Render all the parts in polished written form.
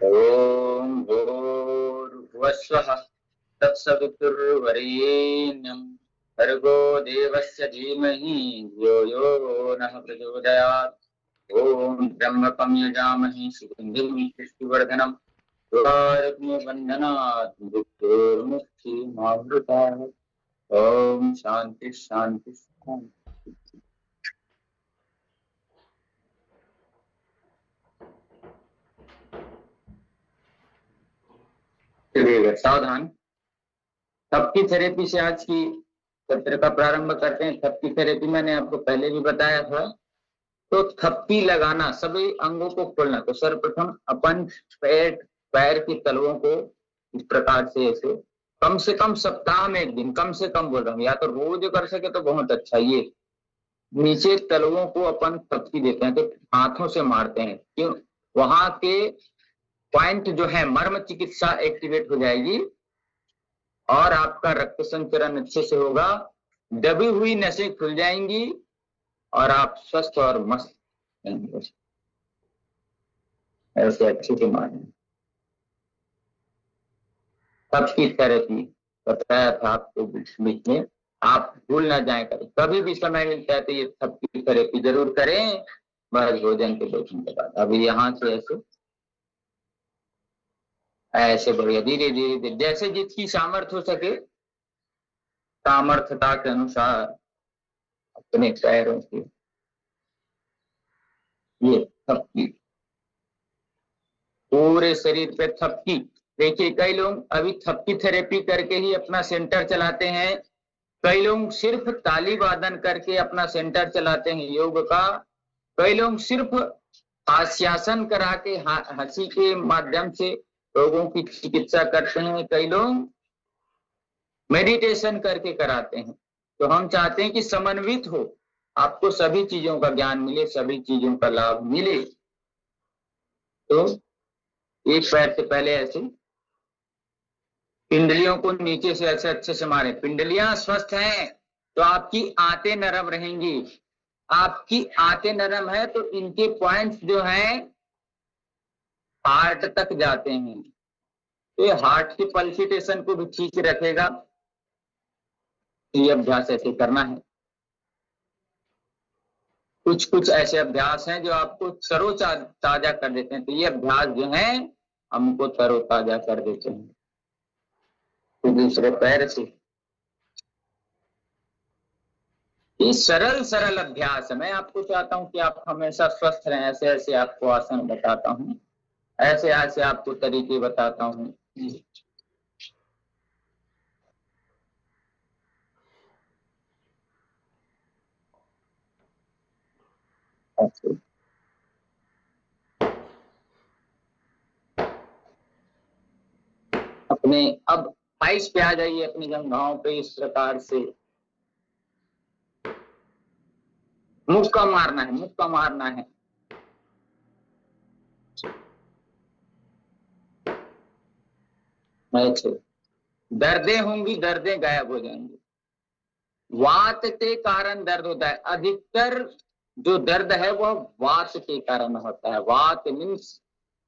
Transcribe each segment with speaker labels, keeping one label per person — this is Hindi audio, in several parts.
Speaker 1: ओम भूर्भुवस्वः तत्सवितुर्वरेण्यं भर्गो देवस्य धीमहि धियो यो नः प्रचोदयात्। ओम त्र्यंबकं यजामहे सुगन्धिं पुष्टिवर्धनम् बन्धनात् मृत्युर्मुक्षीमामृतात्। ओम शांति शांति शांति। सावधान। थपकी थेरेपी से आज की सत्र का प्रारंभ करते हैं। थपकी थेरेपी मैंने आपको पहले भी बताया था। तो थपकी लगाना, सभी अंगों को खोलना। तो सर्वप्रथम अपन पैर की तलवों को इस प्रकार से ऐसे कम से कम सप्ताह में एक दिन, कम से कम बोल रहा हूँ, या तो रोज कर सके तो बहुत अच्छा। ये नीचे तलवों को अपन थपकी देते हैं, तो हाथों से मारते हैं। क्यों? वहां के पॉइंट जो है, मर्म चिकित्सा एक्टिवेट हो जाएगी और आपका रक्त संचरण अच्छे से होगा, दबी हुई नसें खुल जाएंगी और आप स्वस्थ और मस्त रहेंगे। ऐसे अच्छे से मारें। थपकी थेरेपी बताया था आपको बीच में, आप भूल ना जाए। करें कभी भी समय मिलता है तो ये थपकी थेरेपी जरूर करें, बस भोजन के 2 घंटे बाद। अभी यहाँ से ऐसे ऐसे बढ़िया धीरे धीरे धीरे, जैसे जिसकी सामर्थ्य हो सके, सामर्थ्यता के अनुसार अपने पैरों की ये थपकी पूरे शरीर पे थपकी। देखिए, कई लोग अभी थपकी थेरेपी करके ही अपना सेंटर चलाते हैं। कई लोग सिर्फ ताली वादन करके अपना सेंटर चलाते हैं योग का। कई लोग सिर्फ हास्यासन करा के हंसी के माध्यम से लोगों की चिकित्सा करते हैं। कई लोग मेडिटेशन करके कराते हैं। तो हम चाहते हैं कि समन्वित हो, आपको सभी चीजों का ज्ञान मिले, सभी चीजों का लाभ मिले। तो एक पैर से पहले ऐसे पिंडलियों को नीचे से ऐसे अच्छे से मारे। पिंडलियां स्वस्थ हैं तो आपकी आंतें नरम रहेंगी। आपकी आंतें नरम है तो इनके पॉइंट्स जो हैं हार्ट तक जाते हैं, तो ये हार्ट की पल्पिटेशन को भी ठीक रखेगा। ये अभ्यास ऐसे करना है। कुछ कुछ ऐसे अभ्यास हैं जो आपको ताजा कर देते हैं। तो ये अभ्यास जो है हमको तरोताजा कर देते हैं। तो दूसरे पैर से ये सरल सरल अभ्यास है। मैं आपको चाहता हूं कि आप हमेशा स्वस्थ रहें। ऐसे ऐसे आपको आसन बताता हूं, ऐसे ऐसे आपको तरीके बताता हूं। अपने अब आइस पे आ जाइए, अपनी जंघाओं पे इस प्रकार से मुक्का मारना है, मुक्का मारना है। ऐसे दर्दें होंगी, दर्दें गायब हो जाएंगी। वात के कारण दर्द होता है। अधिकतर जो दर्द है वह वात के कारण होता है। वात मीन्स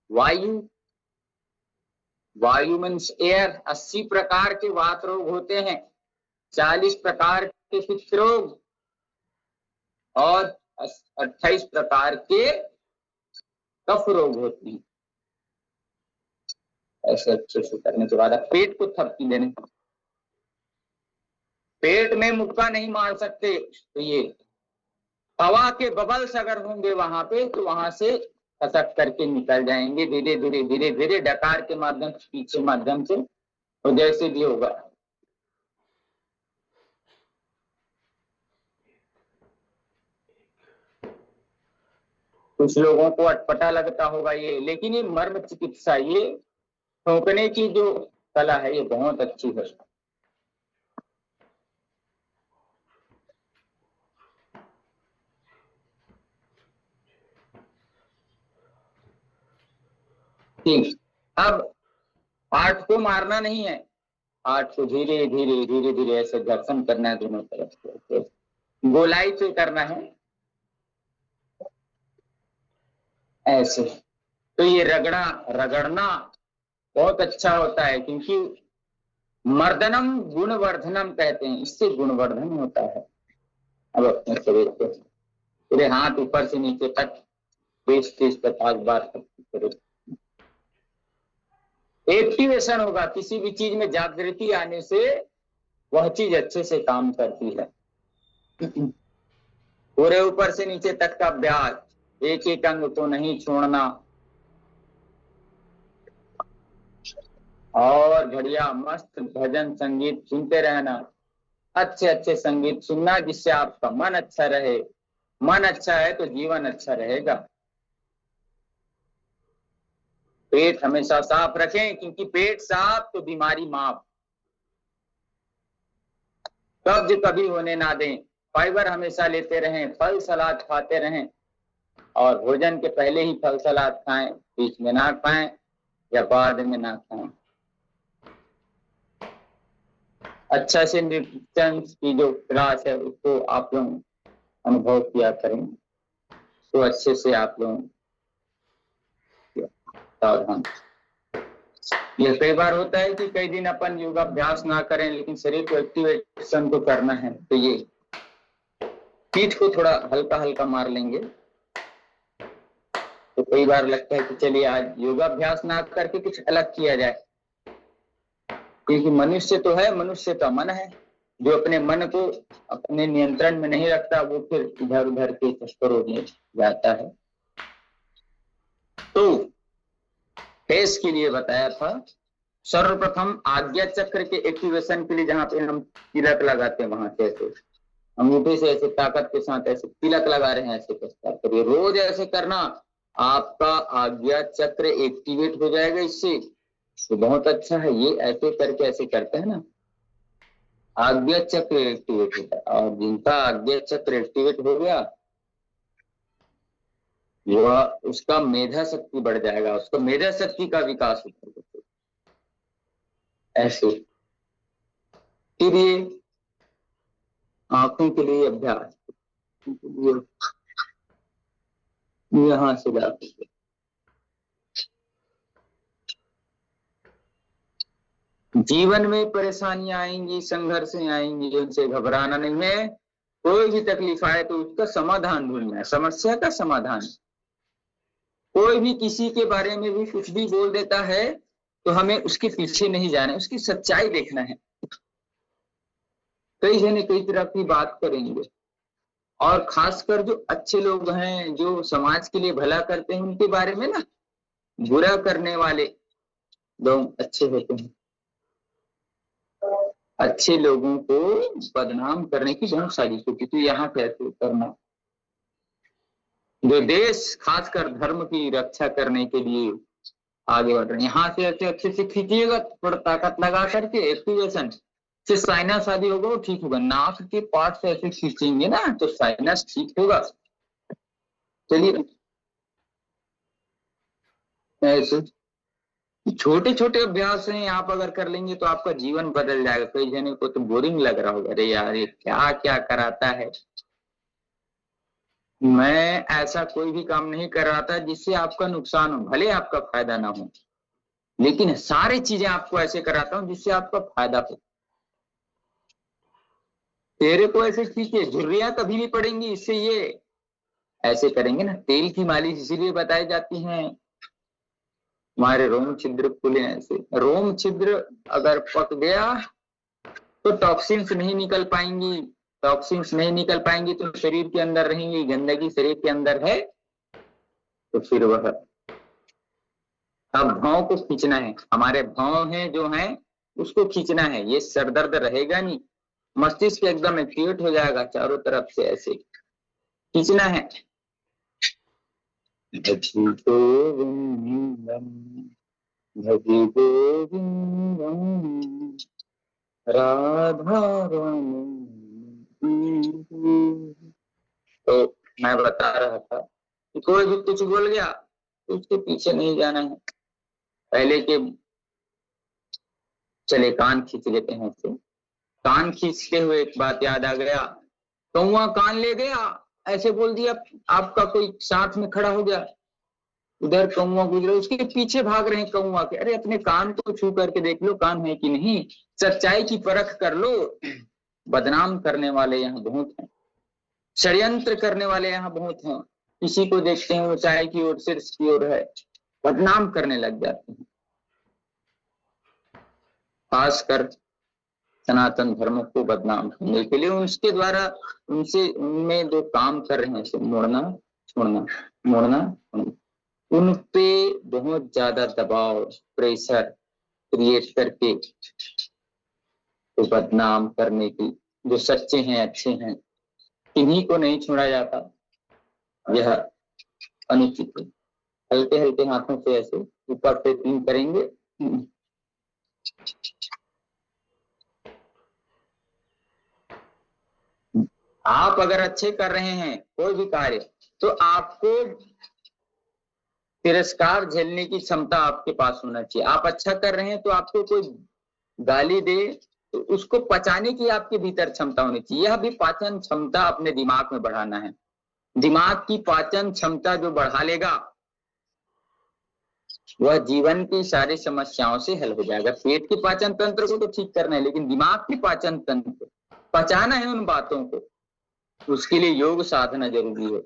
Speaker 1: वायु, वायु मीन्स एयर। 80 प्रकार के वात रोग होते हैं, 40 प्रकार के पित्त रोग और 28 प्रकार के कफ रोग होते हैं। ऐसे अच्छे से करने के बाद पेट को थपकी देने। पेट में मुक्का नहीं मार सकते तो ये हवा के बबल्स अगर होंगे वहां पे तो वहां से खसक करके निकल जाएंगे धीरे धीरे धीरे धीरे, डकार के माध्यम से, पीछे माध्यम से, तो जैसे भी होगा। कुछ लोगों को अटपटा लगता होगा ये, लेकिन ये मर्म चिकित्सा, ये ठोकने की जो कला है ये बहुत अच्छी है। ठीक, अब हार्ट को मारना नहीं है, हार्ट को धीरे धीरे धीरे धीरे ऐसे घर्षण करना है दोनों तरफ से, गोलाई से करना है ऐसे। तो ये रगड़ना बहुत अच्छा होता है, क्योंकि मर्दनम गुणवर्धनम कहते हैं, इससे गुणवर्धन होता है। अब अपने शरीर को पूरे हाथ ऊपर से नीचे तक 20-30-50 बार करें, एक्टिवेशन होगा। किसी भी चीज में जागृति आने से वह चीज अच्छे से काम करती है। पूरे ऊपर से नीचे तक का अभ्यास, एक एक अंग को नहीं छोड़ना, और बढ़िया मस्त भजन संगीत सुनते रहना, अच्छे अच्छे संगीत सुनना, जिससे आपका मन अच्छा रहे। मन अच्छा है तो जीवन अच्छा रहेगा। पेट हमेशा साफ रखें, क्योंकि पेट साफ तो बीमारी माफ। कब्ज कभी होने ना दें, फाइबर हमेशा लेते रहें, फल सलाद खाते रहें, और भोजन के पहले ही फल सलाद खाएं, बीच में ना खाएं या बाद में ना खाएं। अच्छा से न्यूट्रिशन की जो क्लास है उसको आप लोग अनुभव किया करें, तो अच्छे से आप लोग सावधान। यह कई बार होता है कि कई दिन अपन योगाभ्यास ना करें, लेकिन शरीर को एक्टिवेशन को करना है, तो ये पीठ को थोड़ा हल्का हल्का मार लेंगे। तो कई बार लगता है कि चलिए आज योगाभ्यास ना करके कुछ अलग किया जाए, क्योंकि मनुष्य तो है, मनुष्य का मन है, जो अपने मन को अपने नियंत्रण में नहीं रखता वो फिर इधर उधर के चक्करों में जाता है। तो फेस के लिए बताया था, सर्वप्रथम आज्ञा चक्र के एक्टिवेशन के लिए जहां पे हम तिलक लगाते हैं, वहां से ऐसे अंगूठे से ऐसे ताकत के साथ ऐसे तिलक लगा रहे हैं, ऐसे प्रस्ताव करिए, रोज ऐसे करना, आपका आज्ञा चक्र एक्टिवेट हो जाएगा इससे। तो बहुत अच्छा है, ये ऐसे करके ऐसे करते हैं ना, आज्ञा चक्र एक्टिवेट होता है। और जिनका आज्ञा चक्र एक्टिवेट हो गया, वह उसका मेधा शक्ति बढ़ जाएगा, उसका मेधा शक्ति का विकास होता है ऐसे। फिर ये आंखों के लिए अभ्यास, यहां से जाते जीवन में परेशानियां आएंगी, संघर्षें आएंगी, उनसे घबराना नहीं है। कोई भी तकलीफ आए तो उसका समाधान ढूंढना है, समस्या का समाधान। कोई भी किसी के बारे में भी कुछ भी बोल देता है तो हमें उसके पीछे नहीं जाना है, उसकी सच्चाई देखना है। कई जने कई तरह की बात करेंगे, और खासकर जो अच्छे लोग हैं, जो समाज के लिए भला करते हैं, उनके बारे में ना बुरा करने वाले लोग अच्छे होते हैं। अच्छे लोगों को बदनाम करने की बहुत सारी स्थिति, तो यहाँ कैसे करना। जो देश खासकर धर्म की रक्षा करने के लिए आगे बढ़ रहे हैं, यहाँ से ऐसे अच्छे से खींचिएगा, थोड़ा ताकत लगा करके एक्टिवेशन से साइनस आदि होगा वो ठीक होगा। नाक के पास से ऐसे खींचेंगे ना तो साइनस ठीक होगा। चलिए ऐसे छोटे छोटे अभ्यास हैं, आप अगर कर लेंगे तो आपका जीवन बदल जाएगा। कई जने को तो बोरिंग लग रहा होगा, अरे यार ये क्या क्या कराता है। मैं ऐसा कोई भी काम नहीं कर रहा था जिससे आपका नुकसान हो, भले आपका फायदा ना हो, लेकिन सारी चीजें आपको ऐसे कराता हूं जिससे आपका फायदा हो। तेरे को ऐसे खींचे, झुर्रियां कभी नहीं पड़ेंगी इससे, ये ऐसे करेंगे ना। तेल की मालिश इसीलिए बताई जाती है, हमारे रोम छिद्र खुले, ऐसे रोम छिद्र अगर पक गया तो टॉक्सिन्स नहीं निकल पाएंगी, टॉक्सिन्स नहीं निकल पाएंगी तो शरीर के अंदर रहेंगी, गंदगी शरीर के अंदर है तो फिर वह अब भाव को खींचना है, हमारे भाव हैं जो हैं उसको खींचना है। ये सरदर्द रहेगा नहीं, मस्तिष्क एकदम एक्टिवेट हो जाएगा, चारों तरफ से ऐसे खींचना है। भजी गोविंदम भजी गोविंदम राधा रानी। तो मैं बता रहा था कि कोई भी कुछ बोल गया तो उसके पीछे नहीं जाना है। पहले के चले कान खींच लेते हैं, ऐसे कान खींचते हुए एक बात याद आ गया, कौवा कान ले गया, ऐसे बोल दिया, आपका कोई साथ में खड़ा हो गया उधर कौआ गुजरे, उसके पीछे भाग रहे हैं कौआ के। अरे अपने कान को छू करके देख लो कान है कि नहीं, सच्चाई की परख कर लो। बदनाम करने वाले यहाँ बहुत हैं, षड्यंत्र करने वाले यहाँ बहुत हैं। किसी को देखते हैं ऊंचाई की ओर, शीर्ष की ओर है, बदनाम करने लग जाते हैं। खासकर सनातन धर्म को बदनाम करने के लिए उसके द्वारा उनसे उनमें जो काम कर रहे हैं, मोड़ना छोड़ना, मोड़ना छोड़ना, उन पे बहुत ज्यादा दबाव, प्रेशर क्रिएट करके तो बदनाम करने की, जो सच्चे हैं अच्छे हैं इन्हीं को नहीं छोड़ा जाता, यह अनुचित है। हल्के हल्के हाथों से ऐसे ऊपर से तीन करेंगे। आप अगर अच्छे कर रहे हैं कोई भी कार्य, तो आपको तिरस्कार झेलने की क्षमता आपके पास होना चाहिए। आप अच्छा कर रहे हैं तो आपको कोई गाली दे तो उसको पचाने की आपके भीतर क्षमता होनी चाहिए। यह भी पाचन क्षमता अपने दिमाग में बढ़ाना है। दिमाग की पाचन क्षमता जो बढ़ा लेगा वह जीवन की सारी समस्याओं से हल हो जाएगा। पेट के पाचन तंत्र को तो ठीक करना है, लेकिन दिमाग के पाचन तंत्र पचाना है उन बातों को, उसके लिए योग साधना जरूरी है।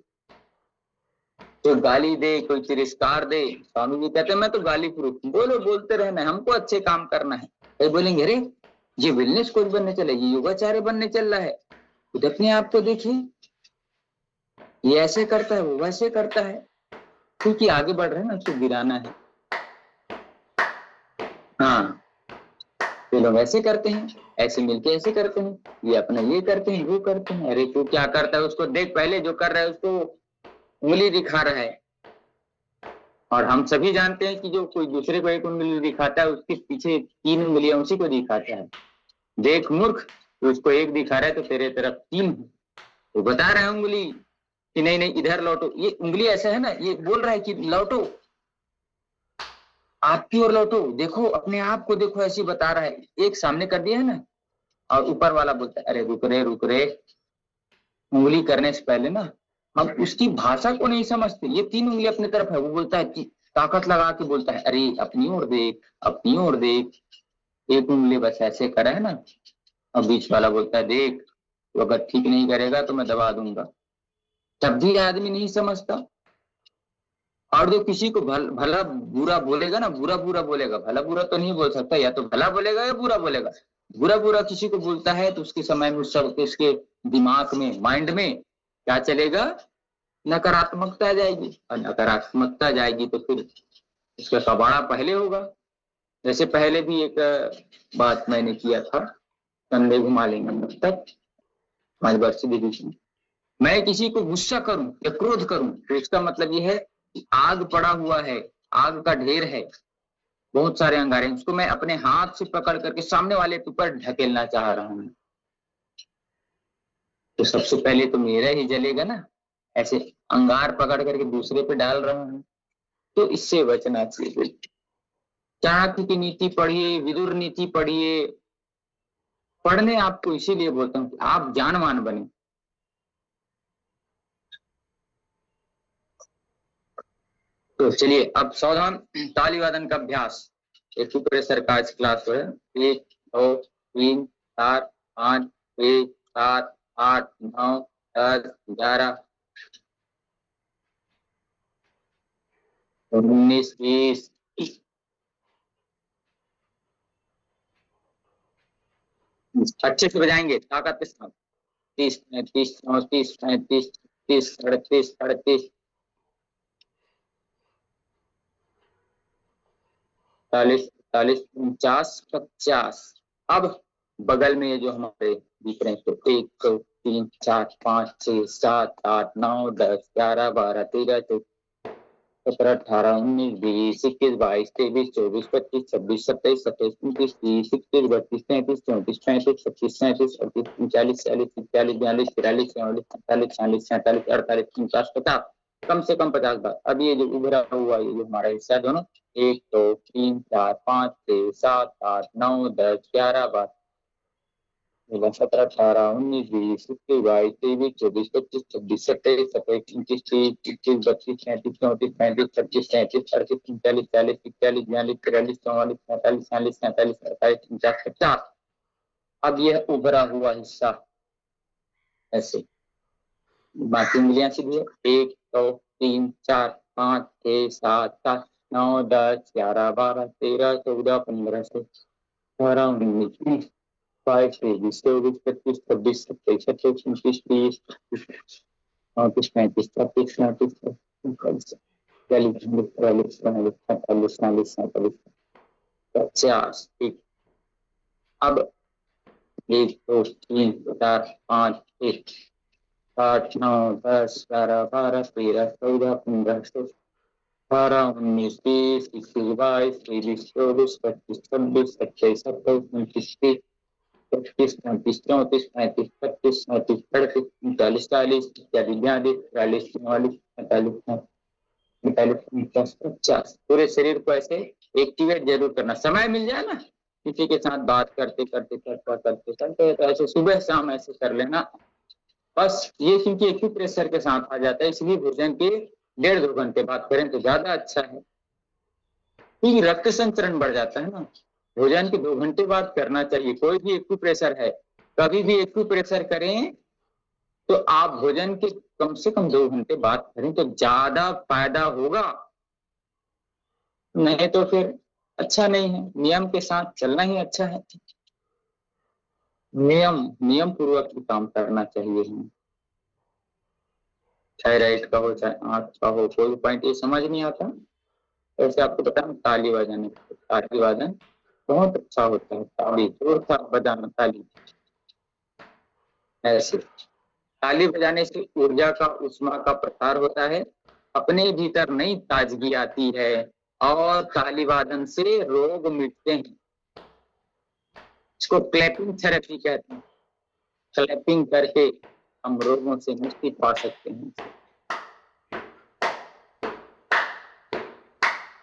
Speaker 1: तो गाली दे, कोई तिरस्कार दे, स्वामी जी कहते हैं मैं तो गाली प्रूफ, बोलो बोलते रहना है, हमको अच्छे काम करना है। कई बोलेंगे अरे ये वेलनेस कोच बनने चला, ये योगाचार्य बनने चल रहा है, खुद अपने आप को देखिए, ये ऐसे करता है वो वैसे करता है, क्योंकि आगे बढ़ रहे हैं ना, उसको गिराना है। हाँ ये लोग ऐसे करते हैं, ऐसे मिलके ऐसे करते हैं, ये अपना ये करते हैं वो करते हैं। अरे तू क्या करता है उसको देख, पहले जो कर रहा है उसको उंगली दिखा रहा है। और हम सभी जानते हैं कि जो कोई दूसरे को एक उंगली दिखाता है उसके पीछे 3 उंगलियां उसी को दिखाता है। देख मूर्ख, तो उसको एक दिखा रहा है तो तेरे तरफ 3 है, तो बता रहा है उंगली कि नहीं नहीं इधर लौटो। ये उंगली ऐसा है ना, ये बोल रहा है कि लौटो, आपकी ओर लौटो, देखो अपने आप को देखो, ऐसे बता रहा है। एक सामने कर दिया है ना, और ऊपर वाला बोलता है अरे रुक रे। उंगली करने से पहले ना हम उसकी भाषा को नहीं समझते। ये 3 उंगली अपनी तरफ है, वो बोलता है ताकत लगा के बोलता है अरे अपनी ओर देख, अपनी ओर देख। एक उंगली बस ऐसे करा है ना, और बीच वाला बोलता है देख, तो अगर ठीक नहीं करेगा तो मैं दबा दूंगा। तब भी आदमी नहीं समझता। और जो किसी को भला बुरा बोलेगा ना, बुरा बुरा बोलेगा, भला बुरा तो नहीं बोल सकता, या तो भला बोलेगा या बुरा बोलेगा। बुरा बुरा किसी को बोलता है तो उसके समय में उसके दिमाग में, माइंड में क्या चलेगा, नकारात्मकता जाएगी। और नकारात्मकता जाएगी तो फिर उसका कबाड़ा पहले होगा। जैसे पहले भी एक बात मैंने किया था, कंधे घुमा लेंगे तब हमारी वर्षी दीदी, मैं किसी को गुस्सा करूं या क्रोध करूं तो इसका मतलब यह है कि आग पड़ा हुआ है, आग का ढेर है, बहुत सारे अंगारे, उसको मैं अपने हाथ से पकड़ करके सामने वाले के ऊपर ढकेलना चाह रहा हूं, तो सबसे पहले तो मेरा ही जलेगा ना। ऐसे अंगार पकड़ करके दूसरे पे डाल रहा हूं, तो इससे बचना चाहिए। चाणक्य की नीति पढ़िए, विदुर नीति पढ़िए। पढ़ने आपको इसीलिए बोलता हूँ कि आप ज्ञानवान बने। तो चलिए अब सावधान, ताली वादन का अभ्यास। एक प्रेशर का क्लास है। 1 2 3 4 5 6 7 8 9 10 11 19 20। अच्छे से बजाएंगे, ताकत के साथ। 30 35 34 35 30 38 38 40 40 49 50। अब बगल में ये जो हमारे दिख रहे हैं, तो 1 2 3 4 5 6 7 8 9 10 11 12 13 14 17 18 19 20 21 22 23 24 25 26 27 28 29 30 31 32 33 34 35 36 37 38 39 40 41 42 43 44 45 46 47 48 49 50, कम से कम 50 बार। अब ये जो उभरा हुआ ये जो हमारा हिस्सा दोनों, 1 2 3 4 5 6 7 8 9 10 11 बार। 17, 18, 19, 20, 21, 22, 23, 24, 25, 26, 27, 28, 29, 30, 31, 32, 33, 34, 35, 36, 37, 38, 39, 40, 41, 42, 43, 44, 45, 46, 47, 48, 49, 50, 50। अब यह उभरा हुआ हिस्सा ऐसे, बाकी उंगलियां सीधी है। 1, 2, 3, 4, 5, 6, 7, 8, 9, 10, 11, 12, 13, 14, 15, 18, 19, 20, 22, 23, 24, 25, 26, 27, 28, 29, 30, 31, 32, 33, 34, 35, 36, 40, 41, 42, 43, 44, 45, 50। ठीक। अब 1, 2, 3, 4, 5, 6, 8, 9, 10, 11, 12, 13, 14, 15, 16, 18, 19, 20, 21, 22, 23, 24, 25, 26, 27, 28, 29, 30, 31, 32, 34, 35, 36, 37, 38, 39, 40, 41, 42, 43, 44, 45, 46, 50। पूरे शरीर को ऐसे एक्टिवेट जरूर करना। समय मिल जाए ना, किसी के साथ बात करते करते चर्चा करते करते तो ऐसे सुबह शाम ऐसे कर लेना। बस ये क्योंकि एक ही प्रेशर के साथ आ जाता है, इसलिए भोजन के 1.5-2 घंटे बाद करें तो ज्यादा अच्छा है, क्योंकि रक्त संचरण बढ़ जाता है ना। भोजन के 2 घंटे बाद करना चाहिए। कोई भी एक्यूप्रेशर है, कभी भी एक्यूप्रेशर करें तो आप भोजन के कम से कम 2 घंटे बाद करें तो ज्यादा फायदा होगा, नहीं तो फिर अच्छा नहीं है। नियम के साथ चलना ही अच्छा है। नियम पूर्वक ही काम करना चाहिए हमें। थायराइड का हो चाहे आंख का हो, कोई पॉइंट ये समझ नहीं आता। ऐसे आपको पता है ताली बजाने, ताली वादन बहुत अच्छा होता है। ताली जोर का बजाना, ताली ऐसे ताली बजाने से ऊर्जा का, उष्मा का प्रसार होता है, अपने भीतर नई ताजगी आती है और ताली वादन से रोग मिटते हैं। इसको क्लैपिंग थेरेपी कहते हैं। क्लैपिंग करके हम रोगों से मुक्ति पा सकते हैं।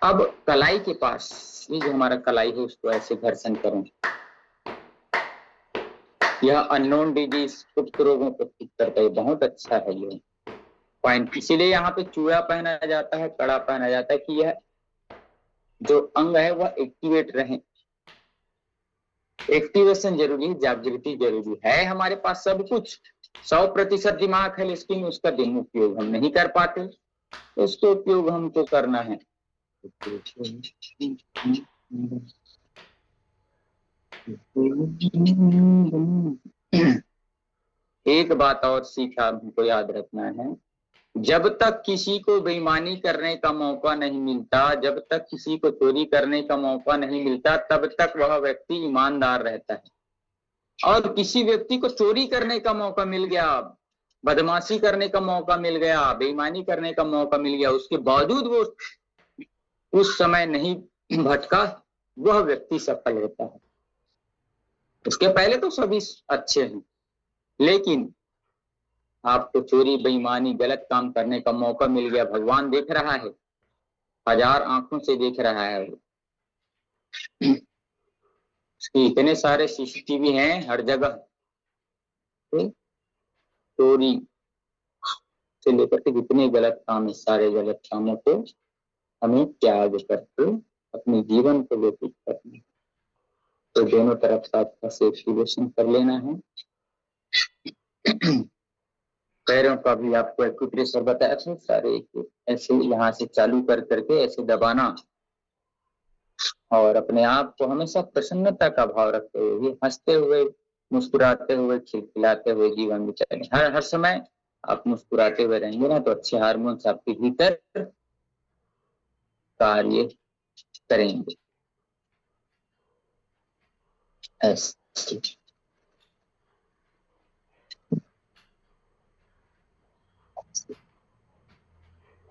Speaker 1: अब कलाई के पास, ये जो हमारा कलाई है उसको ऐसे घर्षण करें। यह अननोन डिजीज, गुप्त रोगों को ठीक करता है, बहुत अच्छा है ये पॉइंट। इसीलिए यहाँ पे चूड़ा पहना जाता है, कड़ा पहना जाता है कि यह जो अंग है वह एक्टिवेट रहे। एक्टिवेशन जरूरी है, जागृति जरूरी है। हमारे पास सब कुछ 100% दिमाग है, लेकिन उसका उपयोग हम नहीं कर पाते, उसको उपयोग हमको करना है। एक बात और सीखा हमको याद रखना है, जब तक किसी को बेईमानी करने का मौका नहीं मिलता, जब तक किसी को चोरी करने का मौका नहीं मिलता, तब तक वह व्यक्ति ईमानदार रहता है। और किसी व्यक्ति को चोरी करने का मौका मिल गया, बदमाशी करने का मौका मिल गया, बेईमानी करने का मौका मिल गया, उसके बावजूद वो उस समय नहीं भटका, वह व्यक्ति सफल होता है। उसके पहले तो सभी अच्छे हैं, लेकिन आपको चोरी, बेईमानी, गलत काम करने का मौका मिल गया, भगवान देख रहा है, 1000 आंखों से देख रहा है। इतने सारे सीसीटीवी हैं हर जगह। चोरी से लेकर के जितने गलत काम है, सारे गलत कामों को हमें त्याग करके अपने जीवन को व्यतीत करना है। तो दोनों तरफ साथ से एक्टिवेशन कर लेना है। पैरों का भी आपको एक्यूप्रेशर बताया था, सारे ऐसे यहाँ से चालू कर करके ऐसे दबाना, और अपने आप को हमेशा प्रसन्नता का भाव रखते हुए, हंसते हुए, मुस्कुराते हुए, खिलखिलाते हुए जीवन में चलें। हर समय आप मुस्कुराते हुए रहेंगे ना, तो अच्छे हार्मोन्स आपके भीतर कार्य करेंगे। ऐसे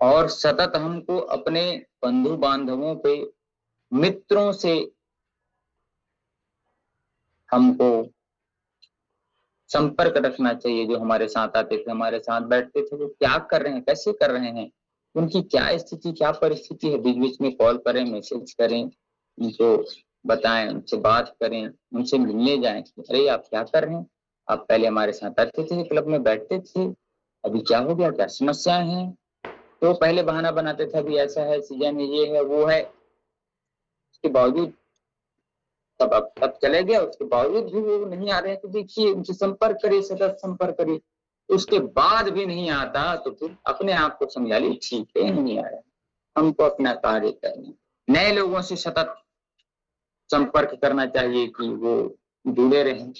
Speaker 1: और सतत हमको अपने बंधु बांधवों पे, मित्रों से हमको संपर्क रखना चाहिए। जो हमारे साथ आते थे, हमारे साथ बैठते थे, वो क्या कर रहे हैं, कैसे कर रहे हैं, उनकी क्या स्थिति, क्या परिस्थिति है, बीच बीच में कॉल करें, मैसेज करें, उनको बताएं, उनसे बात करें, उनसे मिलने जाएं। अरे आप क्या कर रहे हैं, आप पहले हमारे साथ आते थे, क्लब में बैठते थे, अभी क्या हो गया, क्या समस्याएं हैं? तो पहले बहाना बनाते थे, अभी ऐसा है, सीजन है, ये है, वो है। उसके बावजूद अब चले गया, उसके बावजूद भी वो नहीं आ रहे हैं, तो देखिए उनसे संपर्क करिए, सतत संपर्क करिए। उसके बाद भी नहीं आता तो फिर अपने आप को समझा ली, ठीक है नहीं आ रहा, हमको अपना कार्य करना। नए लोगों से सतत संपर्क करना चाहिए कि वो जुड़े रहें।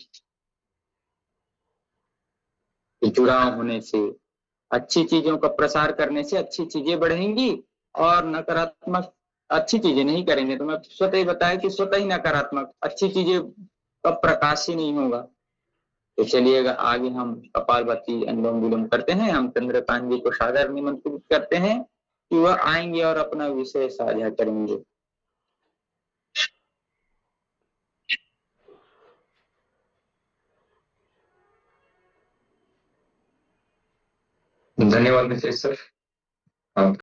Speaker 1: जुड़ाव होने से, अच्छी चीजों का प्रसार करने से अच्छी चीजें बढ़ेंगी, और नकारात्मक अच्छी चीजें नहीं करेंगे तो मैं स्वतः ही बताया कि स्वतः ही नकारात्मक अच्छी चीजें का प्रकाश ही नहीं होगा। तो चलिएगा आगे हम कपालभाति अनुलोम विलोम करते हैं। हम चंद्रकांत जी को सादर निमंत्रित करते हैं कि वह आएंगे और अपना विषय साझा करेंगे। धन्यवाद मिश्र सर।